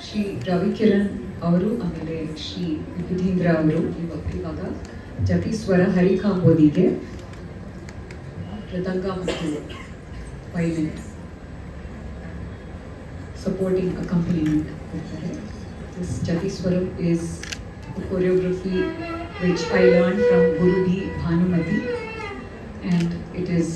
ಶ್ರೀ ರವಿಕಿರಣ್ ಅವರು ಆಮೇಲೆ ಶ್ರೀ ವಿಭುಧೀಂದ್ರ ಅವರು ಇವಾಗ ಜತೀಶ್ವರ ಹರಿಕಾಂಬೋದಿಗೆ ಮೃದಂಗ ಮತ್ತು ವೈಲಿನ್ supporting accompaniment ಕೊಡ್ತಾರೆ. This Jatiswaram is a choreography which I learned from Guru B. Bhanumati, and it is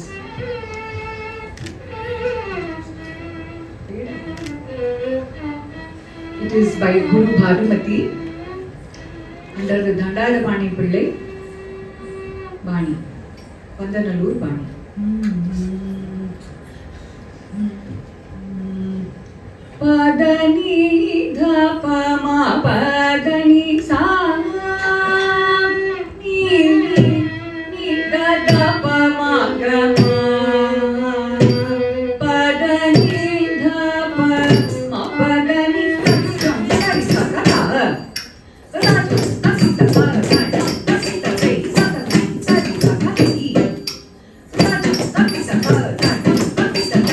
by Guru Bhanumati under the Dhandarabani Pillai Bani, Vandanallur Bani. Padani dhapa ma padani sa ni ni da dhapa ma ga ma padani dhapa ma padani sa sa ga ga raju takita pa raju takita pe sa sa sa ga ga hi raju takita pa raju takita pe sa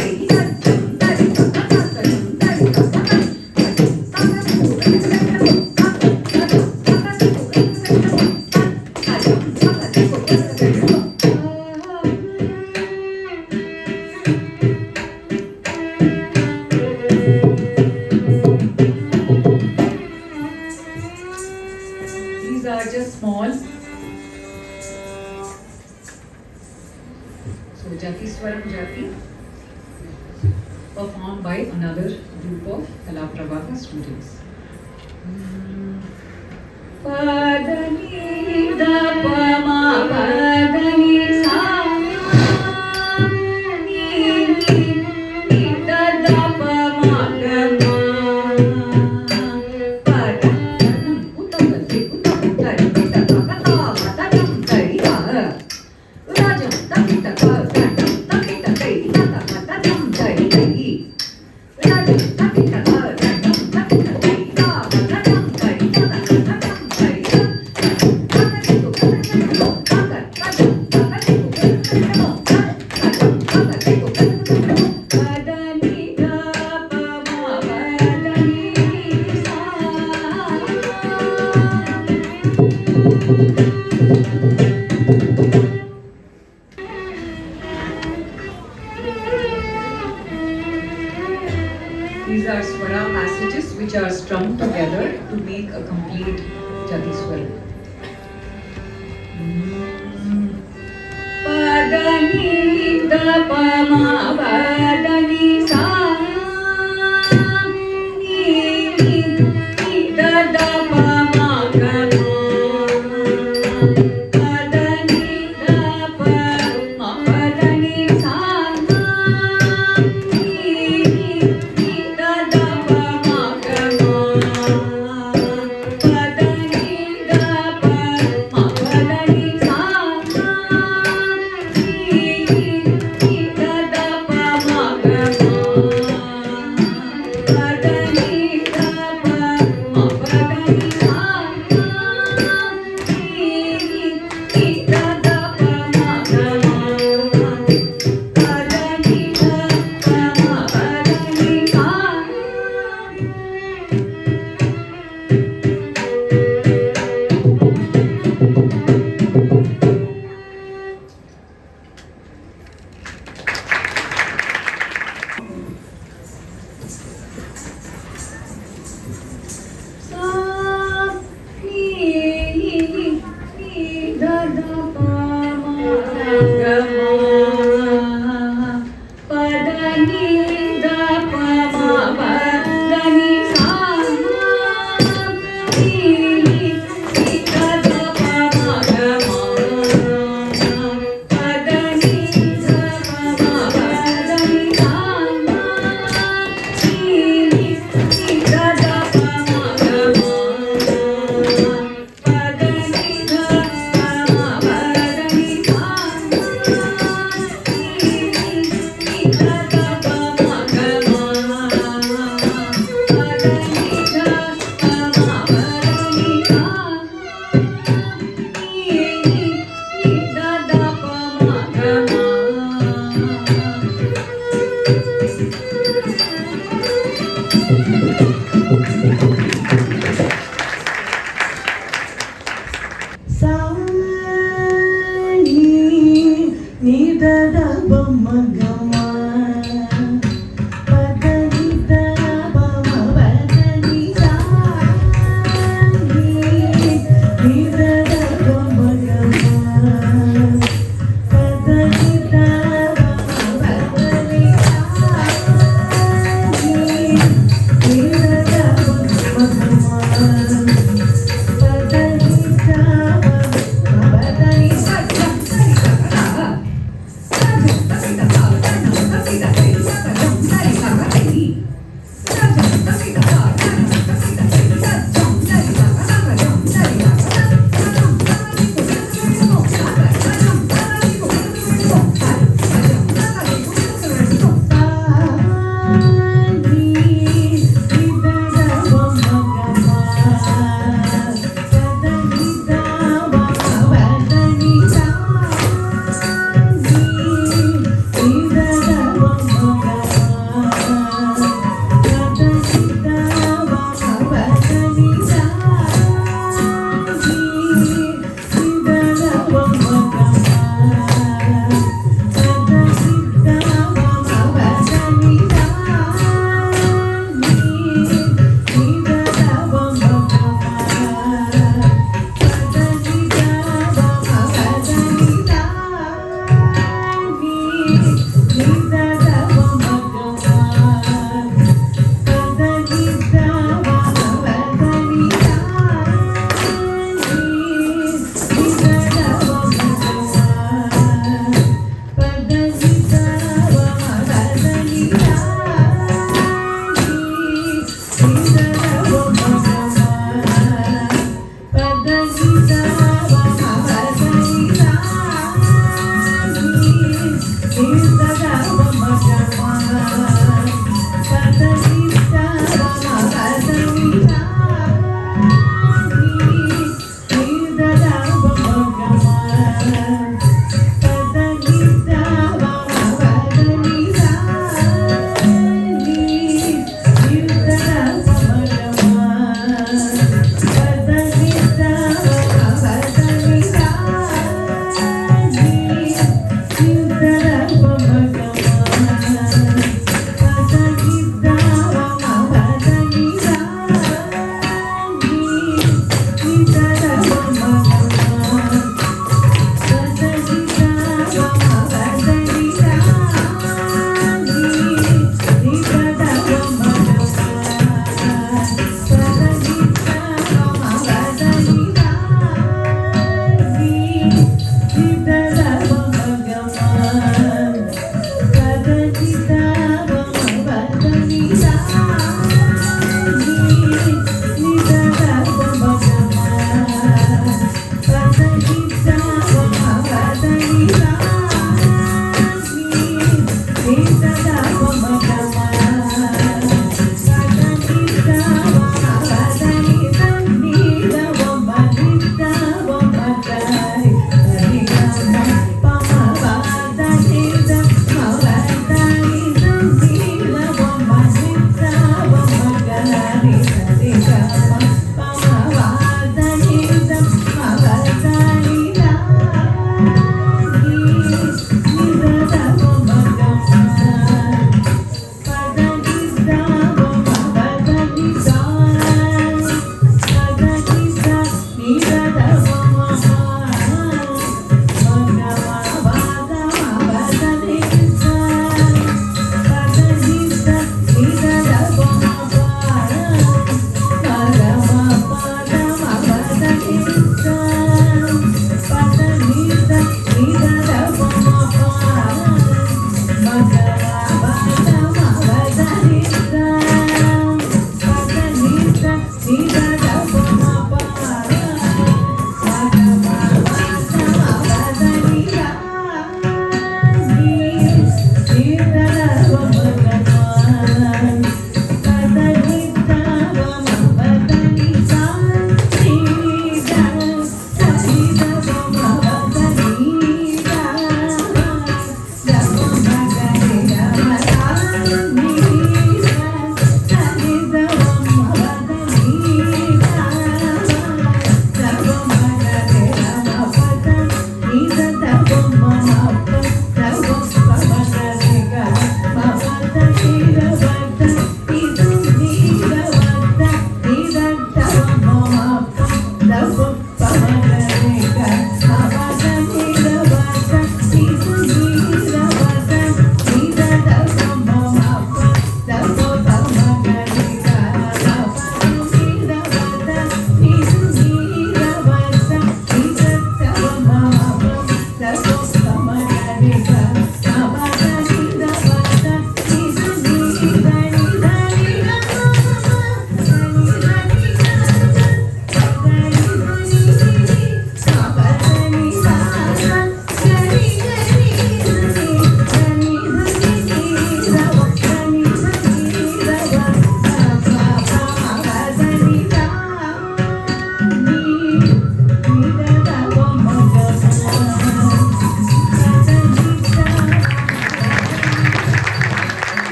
sa These are just small. So Jatiswaram Jati performed by another group of Kalaprabha students. Padani dhapa ma padani sa ni ni da dhapa ma ga ma padani uttamati uttamari uttamata matadam tariya rajam takita pa rajam takita kai tata matadam tariya rajam takita pa rajam takita kai tata matadam tariya These are swara passages which are strung together to make a complete Jatiswaram. Padani dhapa ma padani sa ni ni da dhapa ma ga ma padani dhapa ma padani sa ni ni da dhapa ma ga ma padani dhapa ma padani sa Padani dhapa ma padani sa Thank you.